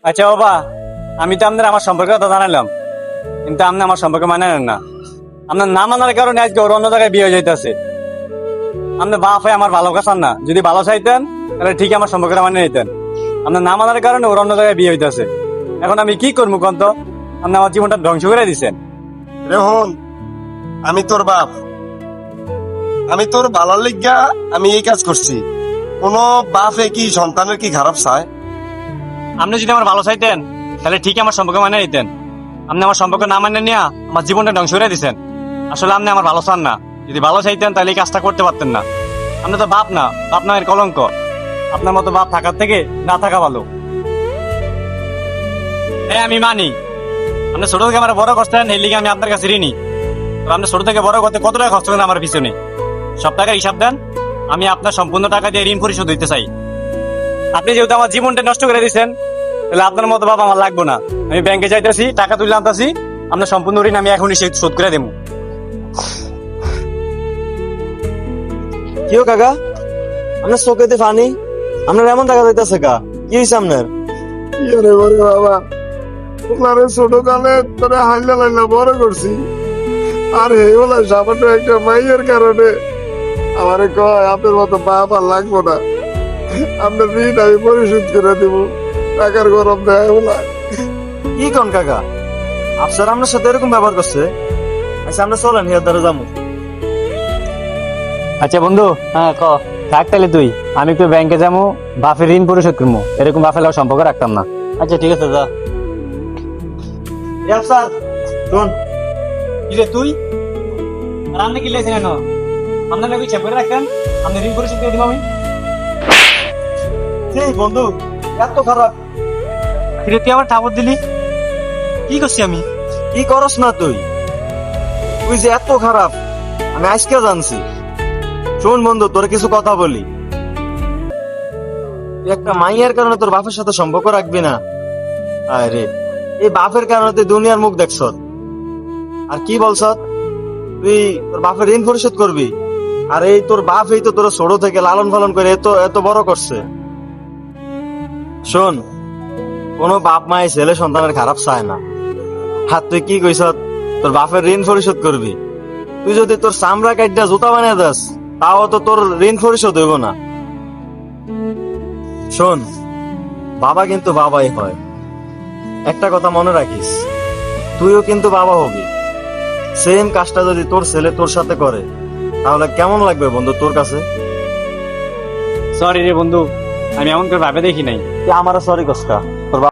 আচ্ছা বাবা, আমি তো আপনার আমার সম্পর্কে কথা জানালাম, কিন্তু আপনি আমার সম্পর্কে মানে নেন না। আপনার না মানার কারণে আজকে ওর অন্য জায়গায় বিয়ে হয়ে যাইতেছে। আপনার বাপ হয়ে আমার ভালো কাছান না, যদি ভালো চাইতেন তাহলে ঠিক আমার সম্পর্কটা মানে নিতেন। আপনার না মানার কারণে ওর অন্য জায়গায় বিয়ে হইতেছে। এখন আমি কি করবো কন্ত? আপনি আমার জীবনটা ধ্বংস করে দিচ্ছেন। রেহন, আমি তোর বাপ, আমি তোর ভালোর লিগা আমি এই কাজ করছি। কোন বাপে কি সন্তানের কি খারাপ চায়? আপনি যদি আমার ভালো চাইতেন তাহলে ঠিক আমার সম্পর্ক মানে নিতেন। আপনি আমার সম্পর্ক না মানে নিয়ে আমার জীবনটা ধ্বংস করে দিচ্ছেন। আসলে আপনি আমার ভালো চান না। যদি ভালো চাইতেন তাহলে এই কাজটা করতে পারতেন না। আপনি তো বাপ না, বাপ নামের কলঙ্ক। আপনার মতো বাপ থাকার থেকে না থাকা ভালো। হ্যাঁ, আমি মানি আপনি ছোট থেকে আমার বড় করছেন, এই লিগে আমি আপনার কাছে ঋণী। তবে আপনি ছোট থেকে বড় করতে কত টাকা খরচ করেন আমার পিছনে, সব টাকার হিসাব দেন। আমি আপনার সম্পূর্ণ টাকা দিয়ে ঋণ পরিশোধ দিতে চাই। আপনি যেহেতু আমার জীবনটা নষ্ট করে দিচ্ছেন, তাহলে আপনার মতো বাবা আমার লাগবো না। আমি ব্যাংকে যাইতেছি, টাকা তুলে আনতেছি। আপনার সম্পূর্ণ ঋণ আমি এখনই শোধ করে দেবো। কিও কাকা, আপনার চোখেতে পানি, আপনার এমন টাকা যাইতেছে কা? কি হয়েছে আপনার? ইয়ে বলে বাবা, ওনারে ছোট কালে তোরে হাইলা লাইলা বড় করছি, আর এই বলে সামান্য একটা মাইয়ের কারণে আমারে কয় আপনার মতো বাপ আর লাগবো না, আপনার ঋণ আমি পরিশোধ করে দিব, টাকার গরম দেয় বলা। কি কোন কাকা, আফসার আপনার সাথে এরকম ব্যবহার করছে? আচ্ছা আমরা চলেন হিয়ার দ্বারা যাবো। আচ্ছা বন্ধু, হ্যাঁ থাক তাহলে তুই। আমি একটু ব্যাংকে যাবো, বাপের ঋণ পরিশোধ করবো। এরকম বাপের লাগে সম্পর্ক রাখতাম না। আচ্ছা ঠিক আছে, যা। আফসার শোন, কি রে তুই? আর আপনি কি লেছেন কেন? আপনার নাকি চেপ করে রাখতেন, আপনি ঋণ পরিশোধ করে দিব আমি। সেই বন্ধু এত খারাপ? ফিরে তুই আমার ঠাকুর দিলি, কি করছি আমি? কি করস না তুই? তুই যে এত খারাপ আমি আজকে জানছি। শোন বন্ধু, তোর কিছু কথা বলি। তুই একটা মাইয়ার কারণে তোর বাপের সাথে সম্পর্ক রাখবি না? আরে এই বাপের কারণে তুই দুনিয়ার মুখ দেখছ। আর কি বলছ? তুই তোর বাপের ঋণ পরিশোধ করবি? আর এই তোর বাপ এই তো তোর ছোট থেকে লালন পালন করে এত এত বড় করছে। শোন, কোনো বাপ মায় ছেলে সন্তানের খারাপ চায় না। আর তুই কি কইস তোর বাপের ঋণ পরিশোধ করবি? তুই যদি তোর চামড়া কাটটা জুতা বানিয়ে দাস, তাও তো তোর ঋণ পরিশোধ হইব না। শোন, বাবা কিন্তু বাবাই হয়। একটা কথা মনে রাখিস, তুইও কিন্তু বাবা হবি। সেম কাজটা যদি তোর ছেলে তোর সাথে করে, তাহলে কেমন লাগবে বন্ধু তোর কাছে? সরি রে বন্ধু, আমি এমন করে ভাবে দেখি নাই। আমারও সরি কষ্টা।